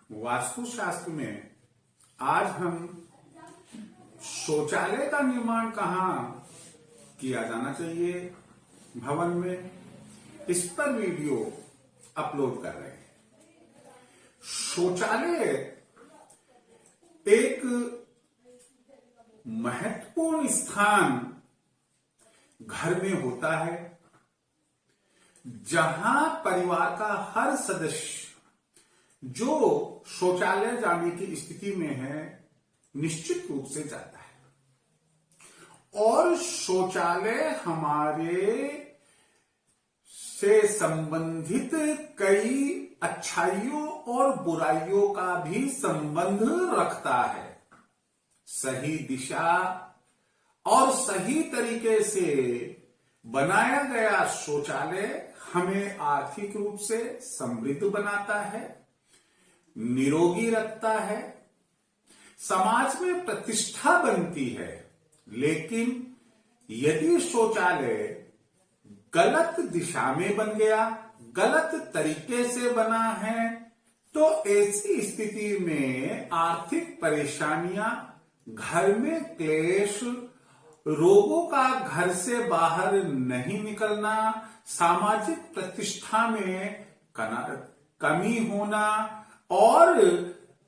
वास्तुशास्त्र में आज हम शौचालय का निर्माण कहाँ किया जाना चाहिए भवन में, इस पर वीडियो अपलोड कर रहे हैं। शौचालय एक महत्वपूर्ण स्थान घर में होता है जहां परिवार का हर सदस्य जो शौचालय जाने की स्थिति में है निश्चित रूप से जाता है। और शौचालय हमारे से संबंधित कई अच्छाइयों और बुराइयों का भी संबंध रखता है। सही दिशा और सही तरीके से बनाया गया शौचालय हमें आर्थिक रूप से समृद्ध बनाता है, निरोगी रखता है, समाज में प्रतिष्ठा बनती है। लेकिन यदि शौचालय गलत दिशा में बन गया, गलत तरीके से बना है, तो ऐसी स्थिति में आर्थिक परेशानियां, घर में क्लेश, रोगों का घर से बाहर नहीं निकलना, सामाजिक प्रतिष्ठा में कमी होना और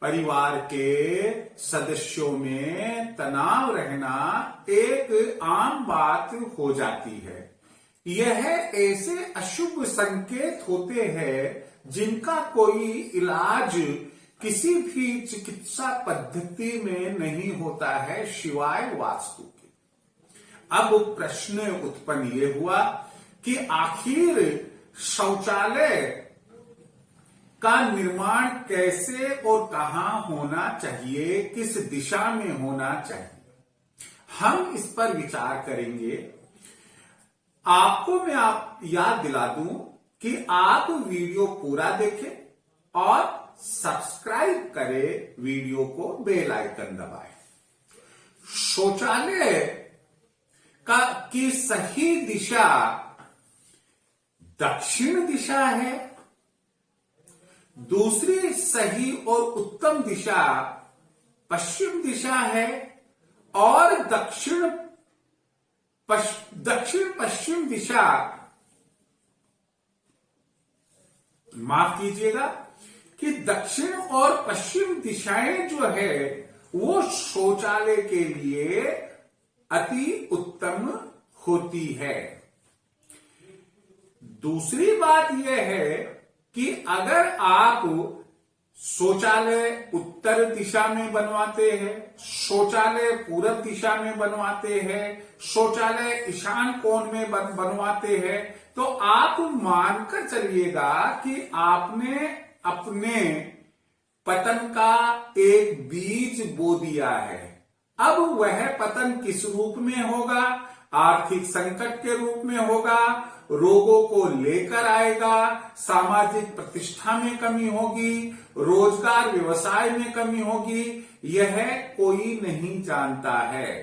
परिवार के सदस्यों में तनाव रहना एक आम बात हो जाती है। यह ऐसे अशुभ संकेत होते हैं जिनका कोई इलाज किसी भी चिकित्सा पद्धति में नहीं होता है सिवाय वास्तु के। अब प्रश्न उत्पन्न ये हुआ कि आखिर शौचालय का निर्माण कैसे और कहां होना चाहिए, किस दिशा में होना चाहिए। हम इस पर विचार करेंगे। आपको मैं याद दिला दूं कि आप वीडियो पूरा देखें और सब्सक्राइब करें वीडियो को, बेल आइकन दबाएं। शौचालय की सही दिशा दक्षिण दिशा है, दूसरी सही और उत्तम दिशा पश्चिम दिशा है और दक्षिण पश्चिम दिशा, माफ कीजिएगा, कि दक्षिण और पश्चिम दिशाएं जो है वो शौचालय के लिए अति उत्तम होती है। दूसरी बात यह है कि अगर आप शौचालय उत्तर दिशा में बनवाते हैं, शौचालय पूरब दिशा में बनवाते हैं, शौचालय ईशान कोण में बनवाते हैं, तो आप मानकर चलिएगा कि आपने अपने पतन का एक बीज बो दिया है। अब वह पतन किस रूप में होगा? आर्थिक संकट के रूप में होगा, रोगों को लेकर आएगा, सामाजिक प्रतिष्ठा में कमी होगी, रोजगार व्यवसाय में कमी होगी, यह कोई नहीं जानता है।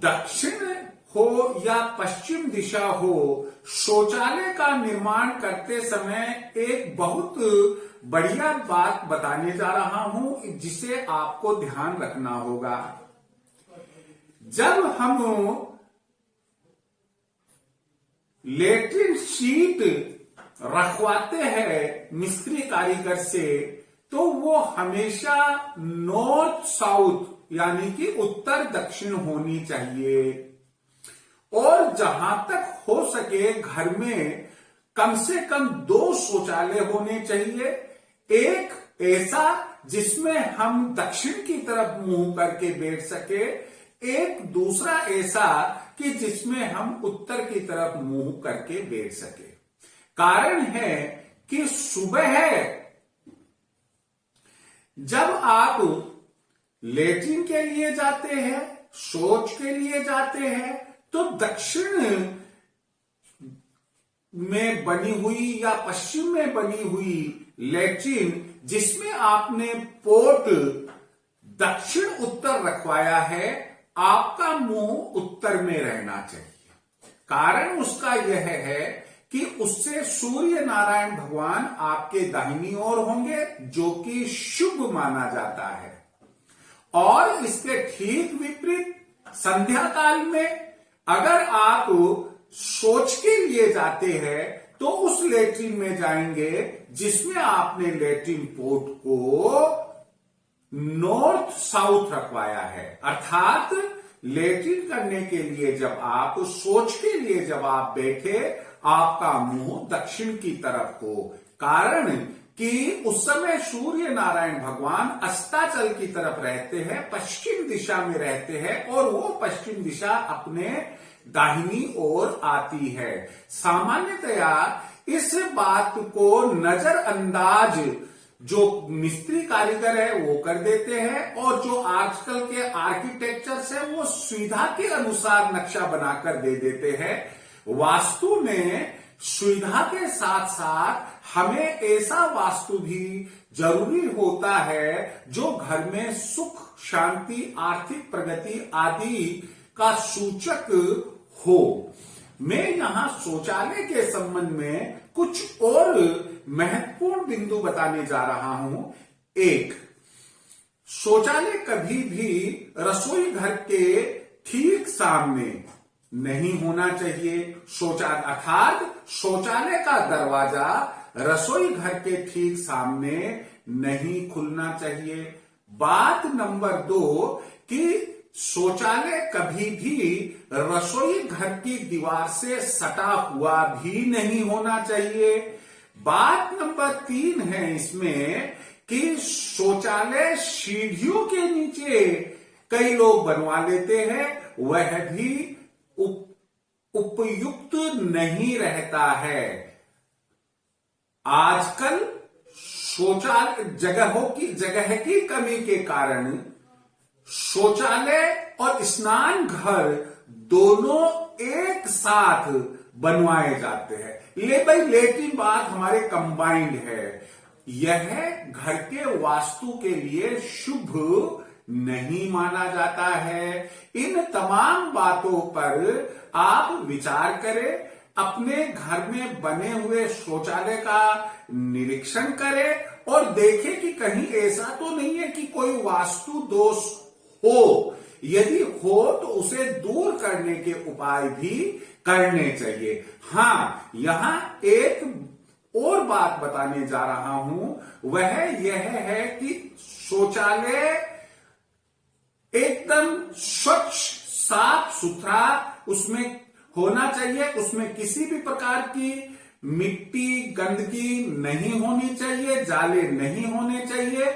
दक्षिण हो या पश्चिम दिशा हो, शौचालय का निर्माण करते समय एक बहुत बढ़िया बात बताने जा रहा हूं जिसे आपको ध्यान रखना होगा। जब हम लेट्रिन शीट रखवाते हैं मिस्त्री कारीगर से, तो वो हमेशा नॉर्थ साउथ यानी कि उत्तर दक्षिण होनी चाहिए। और जहां तक हो सके घर में कम से कम 2 शौचालय होने चाहिए। एक ऐसा जिसमें हम दक्षिण की तरफ मुंह करके बैठ सके, एक दूसरा ऐसा कि जिसमें हम उत्तर की तरफ मुंह करके बैठ सके। कारण है कि सुबह जब आप लेट्रिन के लिए जाते हैं, शौच के लिए जाते हैं, तो दक्षिण में बनी हुई या पश्चिम में बनी हुई लेट्रिन जिसमें आपने पोर्ट दक्षिण उत्तर रखवाया है, आपका मुंह उत्तर में रहना चाहिए। कारण उसका यह है कि उससे सूर्य नारायण भगवान आपके दाहिनी ओर होंगे, जो कि शुभ माना जाता है। और इसके ठीक विपरीत संध्या काल में अगर आप शौच के लिए जाते हैं तो उस लेट्रिन में जाएंगे जिसमें आपने लेट्रिन पोर्ट को नॉर्थ साउथ रखवाया है। अर्थात लेट्रिन करने के लिए जब आप शौच के लिए जब आप बैठे, आपका मुंह दक्षिण की तरफ हो। कारण कि उस समय सूर्य नारायण भगवान अस्ताचल की तरफ रहते हैं, पश्चिम दिशा में रहते हैं, और वो पश्चिम दिशा अपने दाहिनी ओर आती है। सामान्यतया इस बात को नजरअंदाज जो मिस्त्री कारीगर है वो कर देते हैं, और जो आजकल के आर्किटेक्चर्स है वो सुविधा के अनुसार नक्शा बनाकर दे देते हैं। वास्तु में सुविधा के साथ साथ हमें ऐसा वास्तु भी जरूरी होता है जो घर में सुख, शांति, आर्थिक प्रगति आदि का सूचक हो। मैं यहां शौचालय के संबंध में कुछ और महत्वपूर्ण बिंदु बताने जा रहा हूं। एक, शौचालय कभी भी रसोई घर के ठीक सामने नहीं होना चाहिए। शौचालय अर्थात शौचालय का दरवाजा रसोई घर के ठीक सामने नहीं खुलना चाहिए। बात नंबर 2 कि शौचालय कभी भी रसोई घर की दीवार से सटा हुआ भी नहीं होना चाहिए। बात नंबर 3 है इसमें कि शौचालय सीढ़ियों के नीचे कई लोग बनवा लेते हैं, वह भी उपयुक्त नहीं रहता है। आजकल शौचालय जगह की कमी के कारण शौचालय और स्नान घर दोनों एक साथ बनवाए जाते हैं। लेकिन बात हमारे कंबाइंड है। यह घर के वास्तु के लिए शुभ नहीं माना जाता है। इन तमाम बातों पर आप विचार करें, अपने घर में बने हुए शौचालय का निरीक्षण करें और देखें कि कहीं ऐसा तो नहीं है कि कोई वास्तु दोष हो। यदि हो तो उसे दूर करने के उपाय भी करने चाहिए। हाँ, यहां एक और बात बताने जा रहा हूं, वह यह है कि शौचालय एकदम स्वच्छ, साफ सुथरा उसमें होना चाहिए। उसमें किसी भी प्रकार की मिट्टी, गंदगी नहीं होनी चाहिए, जाले नहीं होने चाहिए।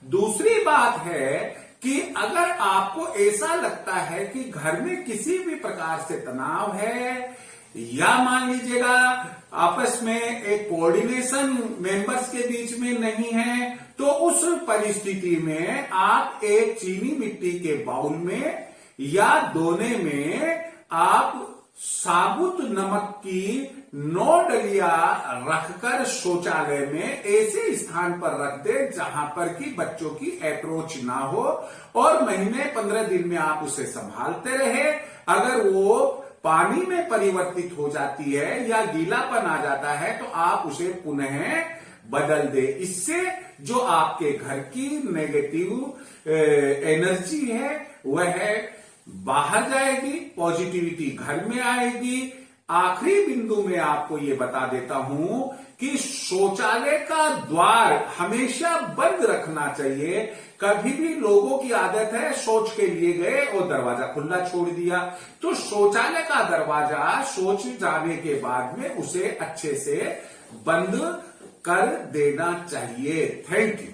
दूसरी बात है कि अगर आपको ऐसा लगता है कि घर में किसी भी प्रकार से तनाव है, या मान लीजिएगा आपस में एक कोऑर्डिनेशन मेंबर्स के बीच में नहीं है, तो उस परिस्थिति में आप एक चीनी मिट्टी के बाउल में या दोने में आप साबुत नमक की 9 डलिया रखकर शौचालय में ऐसे स्थान पर रख दे जहां पर कि बच्चों की अप्रोच ना हो, और महीने 15 दिन में आप उसे संभालते रहे। अगर वो पानी में परिवर्तित हो जाती है या गीलापन आ जाता है तो आप उसे पुनः बदल दे। इससे जो आपके घर की नेगेटिव एनर्जी है वह बाहर जाएगी, पॉजिटिविटी घर में आएगी। आखिरी बिंदु में आपको ये बता देता हूं कि शौचालय का द्वार हमेशा बंद रखना चाहिए। कभी भी लोगों की आदत है शौच के लिए गए और दरवाजा खुला छोड़ दिया, तो शौचालय का दरवाजा शौच जाने के बाद में उसे अच्छे से बंद कर देना चाहिए। Thank you.